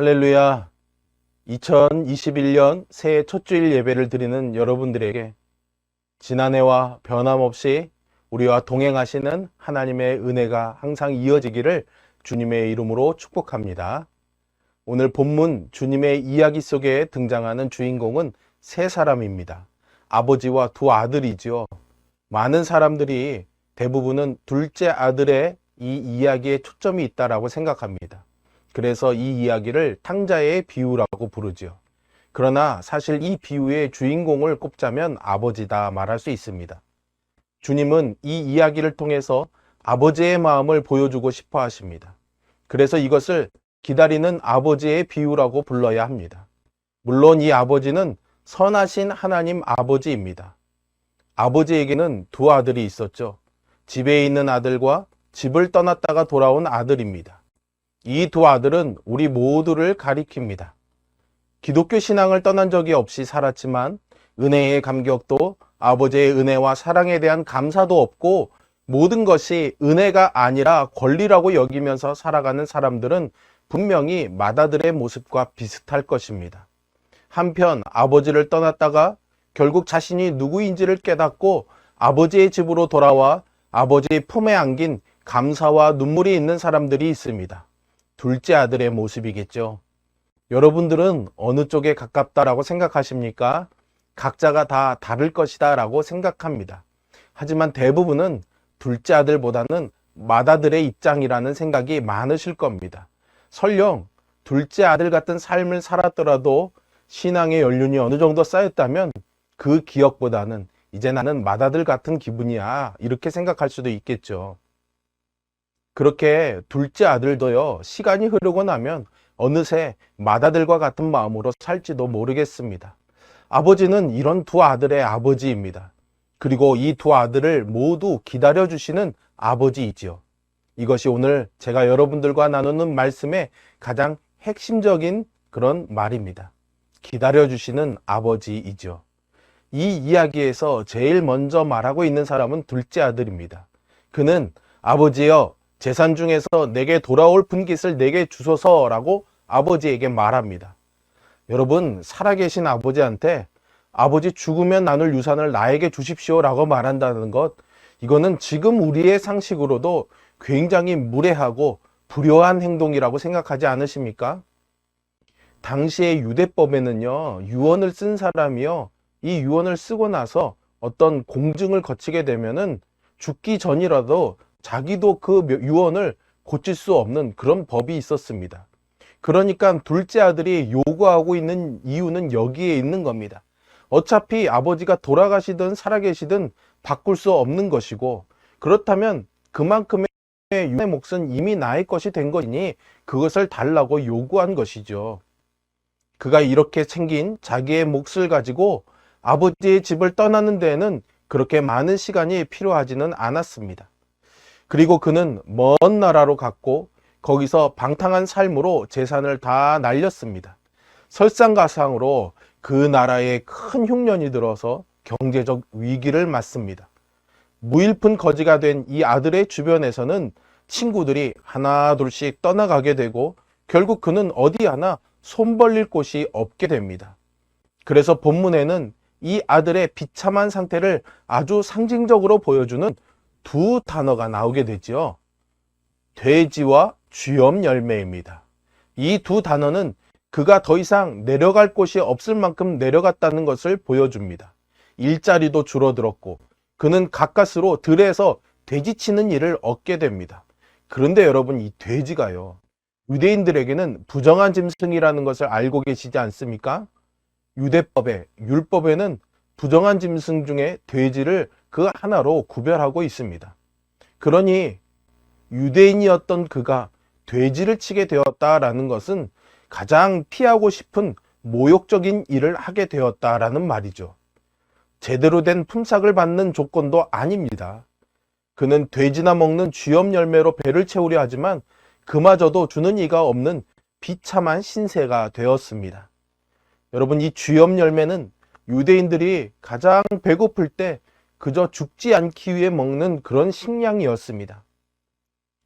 할렐루야. 2021년 새해 첫 주일 예배를 드리는 여러분들에게 지난해와 변함없이 우리와 동행하시는 하나님의 은혜가 항상 이어지기를 주님의 이름으로 축복합니다. 오늘 본문 주님의 이야기 속에 등장하는 주인공은 세 사람입니다. 아버지와 두 아들이지요. 많은 사람들이 대부분은 둘째 아들의 이 이야기에 초점이 있다라고 생각합니다. 그래서 이 이야기를 탕자의 비유라고 부르지요. 그러나 사실 이 비유의 주인공을 꼽자면 아버지다 말할 수 있습니다. 주님은 이 이야기를 통해서 아버지의 마음을 보여주고 싶어 하십니다. 그래서 이것을 기다리는 아버지의 비유라고 불러야 합니다. 물론 이 아버지는 선하신 하나님 아버지입니다. 아버지에게는 두 아들이 있었죠. 집에 있는 아들과 집을 떠났다가 돌아온 아들입니다. 이 두 아들은 우리 모두를 가리킵니다. 기독교 신앙을 떠난 적이 없이 살았지만 은혜의 감격도 아버지의 은혜와 사랑에 대한 감사도 없고 모든 것이 은혜가 아니라 권리라고 여기면서 살아가는 사람들은 분명히 맏아들의 모습과 비슷할 것입니다. 한편 아버지를 떠났다가 결국 자신이 누구인지를 깨닫고 아버지의 집으로 돌아와 아버지의 품에 안긴 감사와 눈물이 있는 사람들이 있습니다. 둘째 아들의 모습이겠죠. 여러분들은 어느 쪽에 가깝다라고 생각하십니까? 각자가 다 다를 것이다 라고 생각합니다. 하지만 대부분은 둘째 아들보다는 맏아들의 입장이라는 생각이 많으실 겁니다. 설령 둘째 아들 같은 삶을 살았더라도 신앙의 연륜이 어느 정도 쌓였다면 그 기억보다는 이제 나는 맏아들 같은 기분이야 이렇게 생각할 수도 있겠죠. 그렇게 둘째 아들도요, 시간이 흐르고 나면 어느새 맏아들과 같은 마음으로 살지도 모르겠습니다. 아버지는 이런 두 아들의 아버지입니다. 그리고 이 두 아들을 모두 기다려주시는 아버지이지요. 이것이 오늘 제가 여러분들과 나누는 말씀의 가장 핵심적인 그런 말입니다. 기다려주시는 아버지이죠. 이 이야기에서 제일 먼저 말하고 있는 사람은 둘째 아들입니다. 그는 아버지여, 재산 중에서 내게 돌아올 분깃을 내게 주소서라고 아버지에게 말합니다. 여러분, 살아계신 아버지한테 아버지 죽으면 나눌 유산을 나에게 주십시오라고 말한다는 것, 이거는 지금 우리의 상식으로도 굉장히 무례하고 불효한 행동이라고 생각하지 않으십니까? 당시의 유대법에는요, 유언을 쓴 사람이요, 이 유언을 쓰고 나서 어떤 공증을 거치게 되면은 죽기 전이라도 자기도 그 유언을 고칠 수 없는 그런 법이 있었습니다. 그러니까 둘째 아들이 요구하고 있는 이유는 여기에 있는 겁니다. 어차피 아버지가 돌아가시든 살아계시든 바꿀 수 없는 것이고, 그렇다면 그만큼의 유언의 몫은 이미 나의 것이 된 것이니 그것을 달라고 요구한 것이죠. 그가 이렇게 생긴 자기의 몫을 가지고 아버지의 집을 떠나는 데에는 그렇게 많은 시간이 필요하지는 않았습니다. 그리고 그는 먼 나라로 갔고 거기서 방탕한 삶으로 재산을 다 날렸습니다. 설상가상으로 그 나라에 큰 흉년이 들어서 경제적 위기를 맞습니다. 무일푼 거지가 된 이 아들의 주변에서는 친구들이 하나 둘씩 떠나가게 되고 결국 그는 어디 하나 손 벌릴 곳이 없게 됩니다. 그래서 본문에는 이 아들의 비참한 상태를 아주 상징적으로 보여주는 두 단어가 나오게 되죠. 돼지와 쥐엄 열매입니다. 이 두 단어는 그가 더 이상 내려갈 곳이 없을 만큼 내려갔다는 것을 보여줍니다. 일자리도 줄어들었고 그는 가까스로 들에서 돼지 치는 일을 얻게 됩니다. 그런데 여러분, 이 돼지가요, 유대인들에게는 부정한 짐승이라는 것을 알고 계시지 않습니까? 유대법에, 율법에는 부정한 짐승 중에 돼지를 그 하나로 구별하고 있습니다. 그러니 유대인이었던 그가 돼지를 치게 되었다라는 것은 가장 피하고 싶은 모욕적인 일을 하게 되었다라는 말이죠. 제대로 된 품삯을 받는 조건도 아닙니다. 그는 돼지나 먹는 쥐엄 열매로 배를 채우려 하지만 그마저도 주는 이가 없는 비참한 신세가 되었습니다. 여러분, 이 쥐엄 열매는 유대인들이 가장 배고플 때 그저 죽지 않기 위해 먹는 그런 식량이었습니다.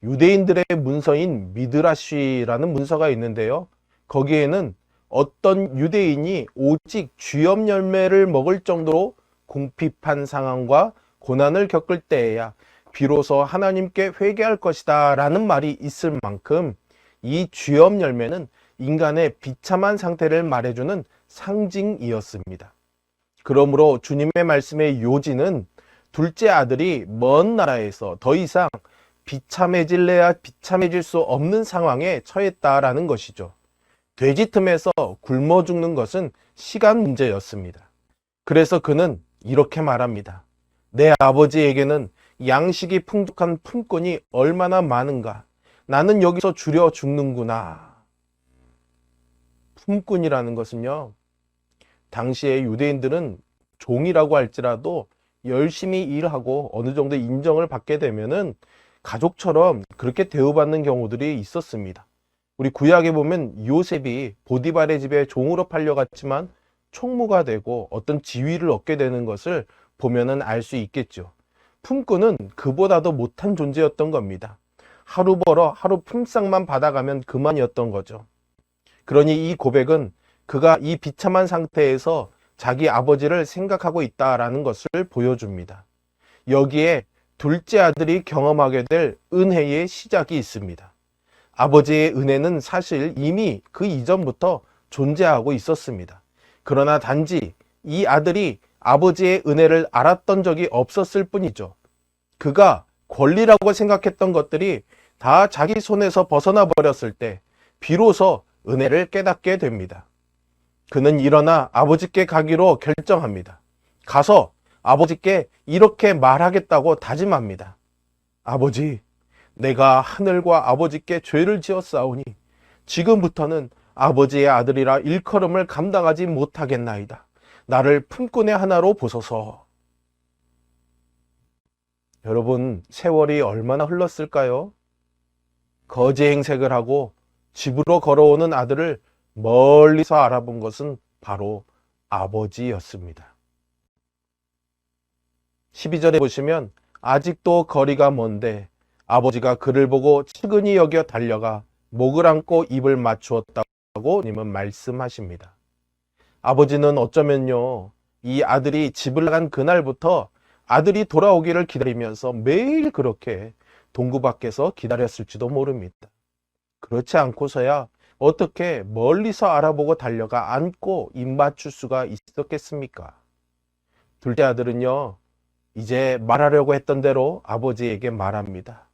유대인들의 문서인 미드라시라는 문서가 있는데요, 거기에는 어떤 유대인이 오직 쥐염 열매를 먹을 정도로 궁핍한 상황과 고난을 겪을 때에야 비로소 하나님께 회개할 것이다 라는 말이 있을 만큼 이 쥐염 열매는 인간의 비참한 상태를 말해주는 상징이었습니다. 그러므로 주님의 말씀의 요지는 둘째 아들이 먼 나라에서 더 이상 비참해질래야 비참해질 수 없는 상황에 처했다라는 것이죠. 돼지 틈에서 굶어 죽는 것은 시간 문제였습니다. 그래서 그는 이렇게 말합니다. 내 아버지에게는 양식이 풍족한 품꾼이 얼마나 많은가. 나는 여기서 줄여 죽는구나. 품꾼이라는 것은요, 당시에 유대인들은 종이라고 할지라도 열심히 일하고 어느 정도 인정을 받게 되면은 가족처럼 그렇게 대우받는 경우들이 있었습니다. 우리 구약에 보면 요셉이 보디발의 집에 종으로 팔려갔지만 총무가 되고 어떤 지위를 얻게 되는 것을 보면은 알 수 있겠죠. 품꾼은 그보다도 못한 존재였던 겁니다. 하루 벌어 하루 품삯만 받아가면 그만이었던 거죠. 그러니 이 고백은 그가 이 비참한 상태에서 자기 아버지를 생각하고 있다라는 것을 보여줍니다. 여기에 둘째 아들이 경험하게 될 은혜의 시작이 있습니다. 아버지의 은혜는 사실 이미 그 이전부터 존재하고 있었습니다. 그러나 단지 이 아들이 아버지의 은혜를 알았던 적이 없었을 뿐이죠. 그가 권리라고 생각했던 것들이 다 자기 손에서 벗어나 버렸을 때 비로소 은혜를 깨닫게 됩니다. 그는 일어나 아버지께 가기로 결정합니다. 가서 아버지께 이렇게 말하겠다고 다짐합니다. 아버지, 내가 하늘과 아버지께 죄를 지었사오니 지금부터는 아버지의 아들이라 일컬음을 감당하지 못하겠나이다. 나를 품꾼의 하나로 보소서. 여러분, 세월이 얼마나 흘렀을까요? 거지 행색을 하고 집으로 걸어오는 아들을 멀리서 알아본 것은 바로 아버지였습니다. 12절에 보시면 아직도 거리가 먼데 아버지가 그를 보고 측은히 여겨 달려가 목을 안고 입을 맞추었다고 님은 말씀하십니다. 아버지는 어쩌면요, 이 아들이 집을 나간 그날부터 아들이 돌아오기를 기다리면서 매일 그렇게 동구 밖에서 기다렸을지도 모릅니다. 그렇지 않고서야 어떻게 멀리서 알아보고 달려가 안고 입 맞출 수가 있었겠습니까? 둘째 아들은요, 이제 말하려고 했던 대로 아버지에게 말합니다.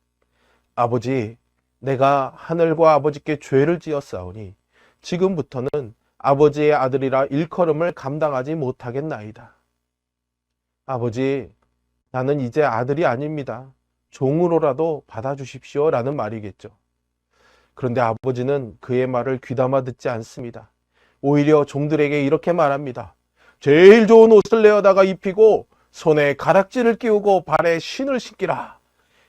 아버지, 내가 하늘과 아버지께 죄를 지었사오니 지금부터는 아버지의 아들이라 일컬음을 감당하지 못하겠나이다. 아버지, 나는 이제 아들이 아닙니다. 종으로라도 받아주십시오 라는 말이겠죠. 그런데 아버지는 그의 말을 귀담아 듣지 않습니다. 오히려 종들에게 이렇게 말합니다. 제일 좋은 옷을 내어다가 입히고 손에 가락지를 끼우고 발에 신을 신기라.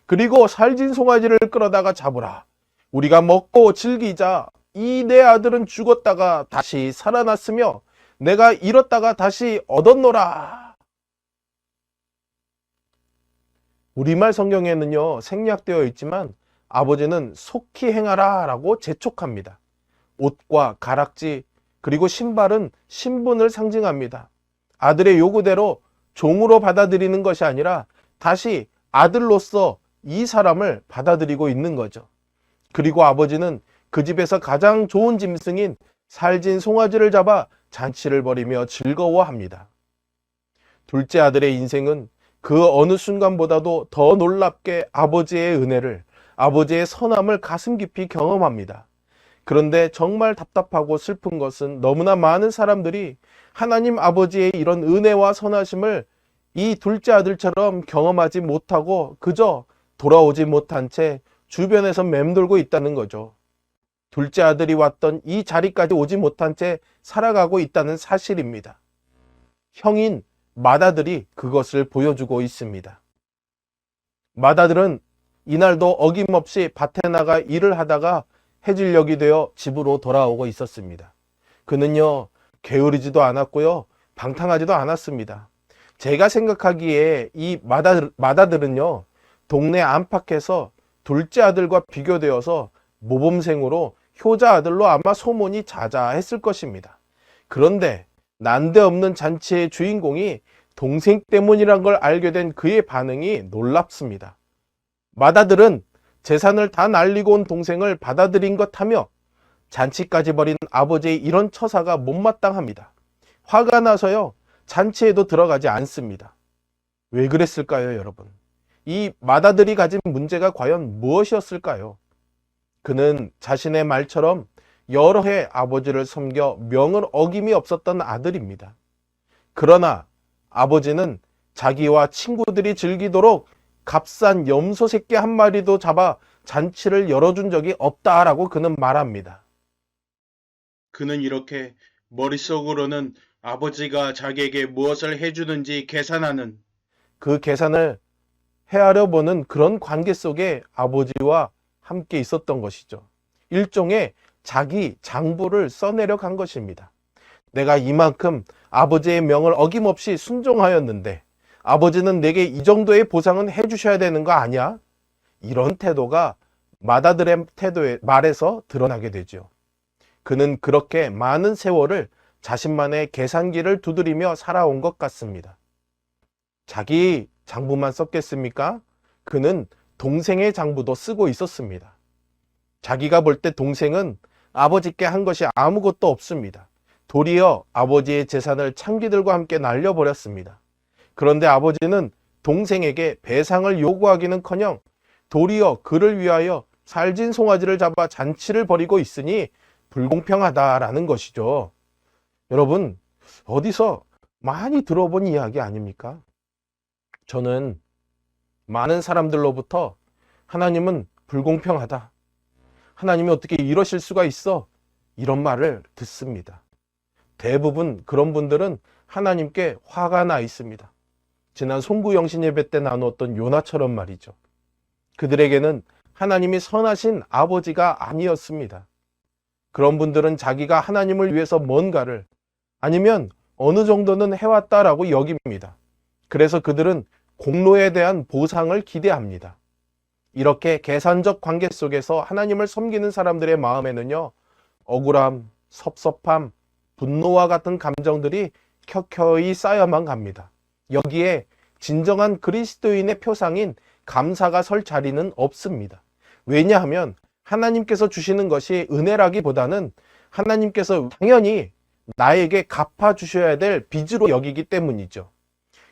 그리고 살진 송아지를 끌어다가 잡으라. 우리가 먹고 즐기자. 이 내 아들은 죽었다가 다시 살아났으며 내가 잃었다가 다시 얻었노라. 우리말 성경에는요, 생략되어 있지만 아버지는 속히 행하라 라고 재촉합니다. 옷과 가락지 그리고 신발은 신분을 상징합니다. 아들의 요구대로 종으로 받아들이는 것이 아니라 다시 아들로서 이 사람을 받아들이고 있는 거죠. 그리고 아버지는 그 집에서 가장 좋은 짐승인 살진 송아지를 잡아 잔치를 벌이며 즐거워합니다. 둘째 아들의 인생은 그 어느 순간보다도 더 놀랍게 아버지의 은혜를, 아버지의 선함을 가슴 깊이 경험합니다. 그런데 정말 답답하고 슬픈 것은 너무나 많은 사람들이 하나님 아버지의 이런 은혜와 선하심을 이 둘째 아들처럼 경험하지 못하고 그저 돌아오지 못한 채 주변에서 맴돌고 있다는 거죠. 둘째 아들이 왔던 이 자리까지 오지 못한 채 살아가고 있다는 사실입니다. 형인 맏아들이 그것을 보여주고 있습니다. 맏아들은 이날도 어김없이 밭에 나가 일을 하다가 해질녘이 되어 집으로 돌아오고 있었습니다. 그는요, 게으르지도 않았고요, 방탕하지도 않았습니다. 제가 생각하기에 이 맏아들은요, 동네 안팎에서 둘째 아들과 비교되어서 모범생으로 효자 아들로 아마 소문이 자자했을 것입니다. 그런데 난데없는 잔치의 주인공이 동생 때문이란 걸 알게 된 그의 반응이 놀랍습니다. 맏아들은 재산을 다 날리고 온 동생을 받아들인 것 하며 잔치까지 벌인 아버지의 이런 처사가 못마땅합니다. 화가 나서요, 잔치에도 들어가지 않습니다. 왜 그랬을까요, 여러분? 이 맏아들이 가진 문제가 과연 무엇이었을까요? 그는 자신의 말처럼 여러 해 아버지를 섬겨 명을 어김이 없었던 아들입니다. 그러나 아버지는 자기와 친구들이 즐기도록 값싼 염소 새끼 한 마리도 잡아 잔치를 열어준 적이 없다라고 그는 말합니다. 그는 이렇게 머릿속으로는 아버지가 자기에게 무엇을 해주는지 계산하는, 그 계산을 헤아려 보는 그런 관계 속에 아버지와 함께 있었던 것이죠. 일종의 자기 장부를 써내려 간 것입니다. 내가 이만큼 아버지의 명을 어김없이 순종하였는데 아버지는 내게 이 정도의 보상은 해주셔야 되는 거 아니야? 이런 태도가 맏아들의 태도에 말에서 드러나게 되죠. 그는 그렇게 많은 세월을 자신만의 계산기를 두드리며 살아온 것 같습니다. 자기 장부만 썼겠습니까? 그는 동생의 장부도 쓰고 있었습니다. 자기가 볼 때 동생은 아버지께 한 것이 아무것도 없습니다. 도리어 아버지의 재산을 창기들과 함께 날려버렸습니다. 그런데 아버지는 동생에게 배상을 요구하기는커녕 도리어 그를 위하여 살진 송아지를 잡아 잔치를 벌이고 있으니 불공평하다라는 것이죠. 여러분, 어디서 많이 들어본 이야기 아닙니까? 저는 많은 사람들로부터 하나님은 불공평하다, 하나님이 어떻게 이러실 수가 있어, 이런 말을 듣습니다. 대부분 그런 분들은 하나님께 화가 나 있습니다. 지난 송구영신 예배 때 나누었던 요나처럼 말이죠. 그들에게는 하나님이 선하신 아버지가 아니었습니다. 그런 분들은 자기가 하나님을 위해서 뭔가를, 아니면 어느 정도는 해왔다라고 여깁니다. 그래서 그들은 공로에 대한 보상을 기대합니다. 이렇게 계산적 관계 속에서 하나님을 섬기는 사람들의 마음에는요, 억울함, 섭섭함, 분노와 같은 감정들이 켜켜이 쌓여만 갑니다. 여기에 진정한 그리스도인의 표상인 감사가 설 자리는 없습니다. 왜냐하면 하나님께서 주시는 것이 은혜라기보다는 하나님께서 당연히 나에게 갚아주셔야 될 빚으로 여기기 때문이죠.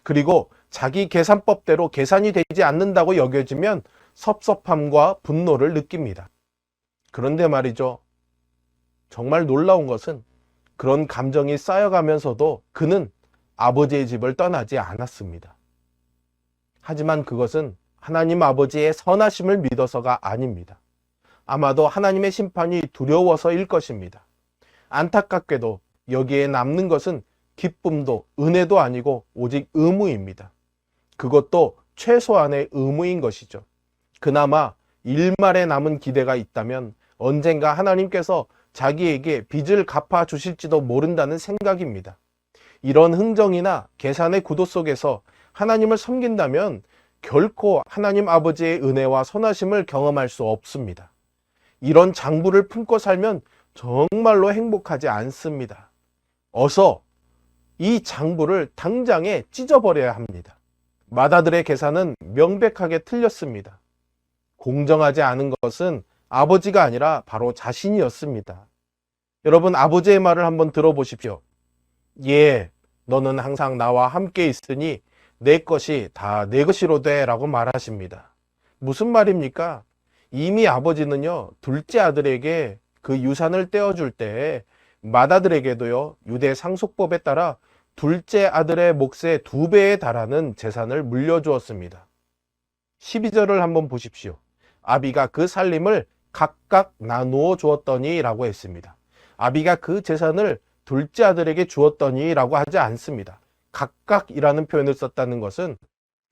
그리고 자기 계산법대로 계산이 되지 않는다고 여겨지면 섭섭함과 분노를 느낍니다. 그런데 말이죠, 정말 놀라운 것은 그런 감정이 쌓여가면서도 그는 아버지의 집을 떠나지 않았습니다. 하지만 그것은 하나님 아버지의 선하심을 믿어서가 아닙니다. 아마도 하나님의 심판이 두려워서일 것입니다. 안타깝게도 여기에 남는 것은 기쁨도 은혜도 아니고 오직 의무입니다. 그것도 최소한의 의무인 것이죠. 그나마 일말에 남은 기대가 있다면 언젠가 하나님께서 자기에게 빚을 갚아 주실지도 모른다는 생각입니다. 이런 흥정이나 계산의 구도 속에서 하나님을 섬긴다면 결코 하나님 아버지의 은혜와 선하심을 경험할 수 없습니다. 이런 장부를 품고 살면 정말로 행복하지 않습니다. 어서 이 장부를 당장에 찢어버려야 합니다. 맏아들의 계산은 명백하게 틀렸습니다. 공정하지 않은 것은 아버지가 아니라 바로 자신이었습니다. 여러분, 아버지의 말을 한번 들어보십시오. 예, 너는 항상 나와 함께 있으니 내 것이 다 내 것이로 돼 라고 말하십니다. 무슨 말입니까? 이미 아버지는요, 둘째 아들에게 그 유산을 떼어줄 때 맏아들에게도요, 유대 상속법에 따라 둘째 아들의 몫의 2배에 달하는 재산을 물려주었습니다. 12절을 한번 보십시오. 아비가 그 살림을 각각 나누어 주었더니 라고 했습니다. 아비가 그 재산을 둘째 아들에게 주었더니 라고 하지 않습니다. 각각이라는 표현을 썼다는 것은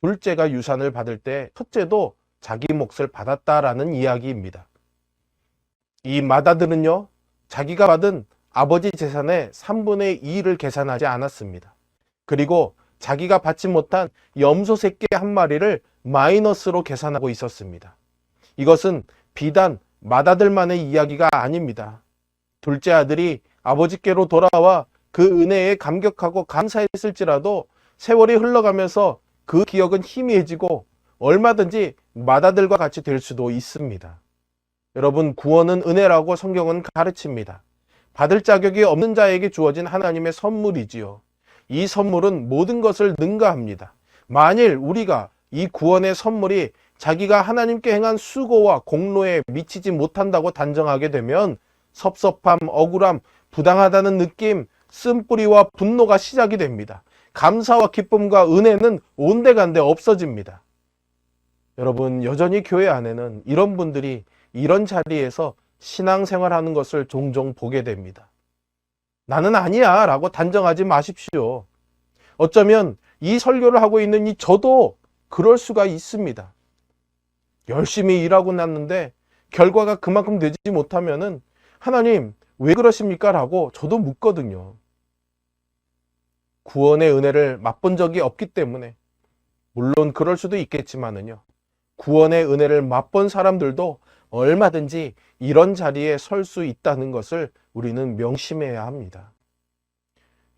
둘째가 유산을 받을 때 첫째도 자기 몫을 받았다라는 이야기입니다. 이 맏아들은요, 자기가 받은 아버지 재산의 3분의 2를 계산하지 않았습니다. 그리고 자기가 받지 못한 염소 새끼 한 마리를 마이너스로 계산하고 있었습니다. 이것은 비단 맏아들만의 이야기가 아닙니다. 둘째 아들이 아버지께로 돌아와 그 은혜에 감격하고 감사했을지라도 세월이 흘러가면서 그 기억은 희미해지고 얼마든지 맏아들과 같이 될 수도 있습니다. 여러분, 구원은 은혜라고 성경은 가르칩니다. 받을 자격이 없는 자에게 주어진 하나님의 선물이지요. 이 선물은 모든 것을 능가합니다. 만일 우리가 이 구원의 선물이 자기가 하나님께 행한 수고와 공로에 미치지 못한다고 단정하게 되면 섭섭함, 억울함, 부당하다는 느낌, 쓴뿌리와 분노가 시작이 됩니다. 감사와 기쁨과 은혜는 온데간데 없어집니다. 여러분, 여전히 교회 안에는 이런 분들이 이런 자리에서 신앙생활하는 것을 종종 보게 됩니다. 나는 아니야 라고 단정하지 마십시오. 어쩌면 이 설교를 하고 있는 이 저도 그럴 수가 있습니다. 열심히 일하고 났는데 결과가 그만큼 되지 못하면은 하나님 왜 그러십니까? 라고 저도 묻거든요. 구원의 은혜를 맛본 적이 없기 때문에, 물론 그럴 수도 있겠지만은요, 구원의 은혜를 맛본 사람들도 얼마든지 이런 자리에 설 수 있다는 것을 우리는 명심해야 합니다.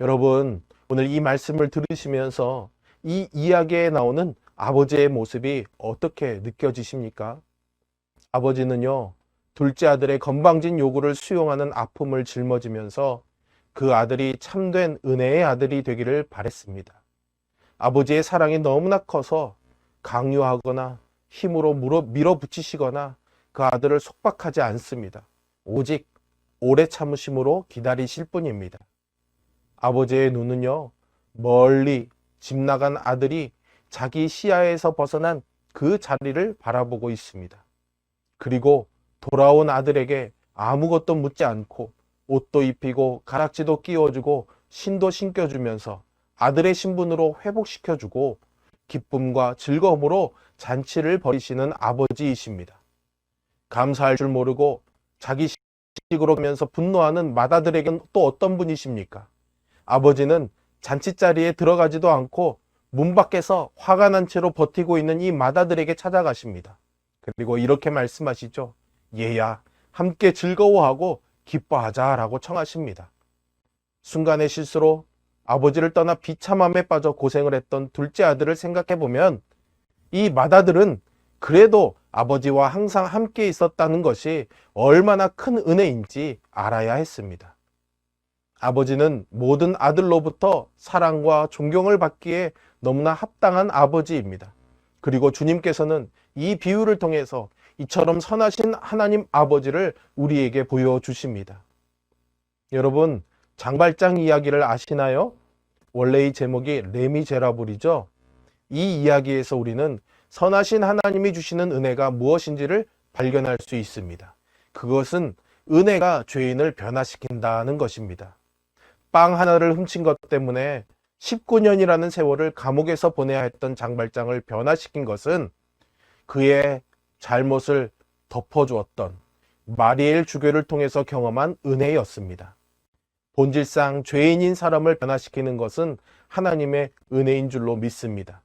여러분, 오늘 이 말씀을 들으시면서 이 이야기에 나오는 아버지의 모습이 어떻게 느껴지십니까? 아버지는요, 둘째 아들의 건방진 요구를 수용하는 아픔을 жил머지면서 그 아들이 참된 은혜의 아들이 되기를 바랬습니다. 아버지의 사랑이 너무나 커서 강요하거나 힘으로 밀어붙이시거나 그 아들을 속박하지 않습니다. 오직 오래 참으심으로 기다리실 뿐입니다. 아버지의 눈은요, 멀리 집 나간 아들이 자기 시야에서 벗어난 그 자리를 바라보고 있습니다. 그리고 돌아온 아들에게 아무것도 묻지 않고 옷도 입히고 가락지도 끼워주고 신도 신겨주면서 아들의 신분으로 회복시켜주고 기쁨과 즐거움으로 잔치를 벌이시는 아버지이십니다. 감사할 줄 모르고 자기 식으로 하면서 분노하는 맏아들에게는 또 어떤 분이십니까? 아버지는 잔치자리에 들어가지도 않고 문 밖에서 화가 난 채로 버티고 있는 이 맏아들에게 찾아가십니다. 그리고 이렇게 말씀하시죠. 얘야, 함께 즐거워하고 기뻐하자라고 청하십니다. 순간의 실수로 아버지를 떠나 비참함에 빠져 고생을 했던 둘째 아들을 생각해보면 이 맏아들은 그래도 아버지와 항상 함께 있었다는 것이 얼마나 큰 은혜인지 알아야 했습니다. 아버지는 모든 아들로부터 사랑과 존경을 받기에 너무나 합당한 아버지입니다. 그리고 주님께서는 이 비유를 통해서 이처럼 선하신 하나님 아버지를 우리에게 보여주십니다. 여러분, 장발장 이야기를 아시나요? 원래 이 제목이 레미제라블이죠. 이 이야기에서 우리는 선하신 하나님이 주시는 은혜가 무엇인지를 발견할 수 있습니다. 그것은 은혜가 죄인을 변화시킨다는 것입니다. 빵 하나를 훔친 것 때문에 19년이라는 세월을 감옥에서 보내야 했던 장발장을 변화시킨 것은 그의 잘못을 덮어주었던 마리엘 주교를 통해서 경험한 은혜였습니다. 본질상 죄인인 사람을 변화시키는 것은 하나님의 은혜인 줄로 믿습니다.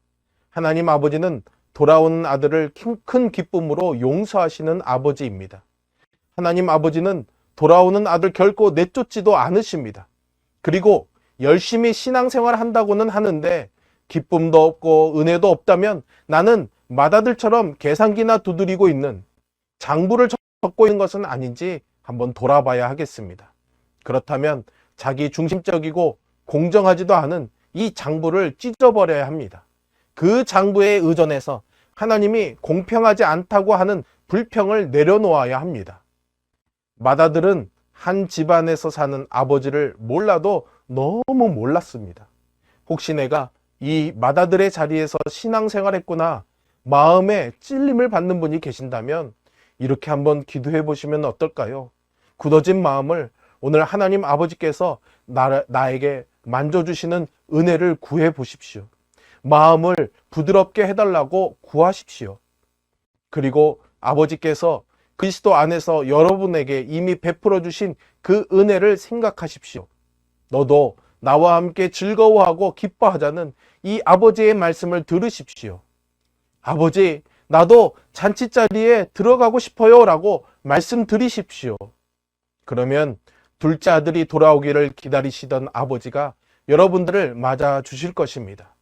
하나님 아버지는 돌아오는 아들을 큰 기쁨으로 용서하시는 아버지입니다. 하나님 아버지는 돌아오는 아들 결코 내쫓지도 않으십니다. 그리고 열심히 신앙생활 한다고는 하는데 기쁨도 없고 은혜도 없다면 나는 맏아들처럼 계산기나 두드리고 있는 장부를 적고 있는 것은 아닌지 한번 돌아봐야 하겠습니다. 그렇다면 자기 중심적이고 공정하지도 않은 이 장부를 찢어버려야 합니다. 그 장부에 의존해서 하나님이 공평하지 않다고 하는 불평을 내려놓아야 합니다. 맏아들은 한 집안에서 사는 아버지를 몰라도 너무 몰랐습니다. 혹시 내가 이 맏아들의 자리에서 신앙생활했구나 마음에 찔림을 받는 분이 계신다면 이렇게 한번 기도해 보시면 어떨까요? 굳어진 마음을 오늘 하나님 아버지께서 나에게 만져주시는 은혜를 구해 보십시오. 마음을 부드럽게 해달라고 구하십시오. 그리고 아버지께서 그리스도 안에서 여러분에게 이미 베풀어 주신 그 은혜를 생각하십시오. 너도 나와 함께 즐거워하고 기뻐하자는 이 아버지의 말씀을 들으십시오. 아버지, 나도 잔치자리에 들어가고 싶어요 라고 말씀드리십시오. 그러면 둘째 아들이 돌아오기를 기다리시던 아버지가 여러분들을 맞아 주실 것입니다.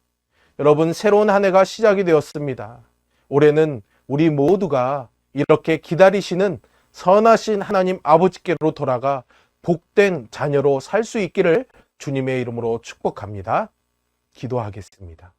여러분, 새로운 한 해가 시작이 되었습니다. 올해는 우리 모두가 이렇게 기다리시는 선하신 하나님 아버지께로 돌아가 복된 자녀로 살 수 있기를 주님의 이름으로 축복합니다. 기도하겠습니다.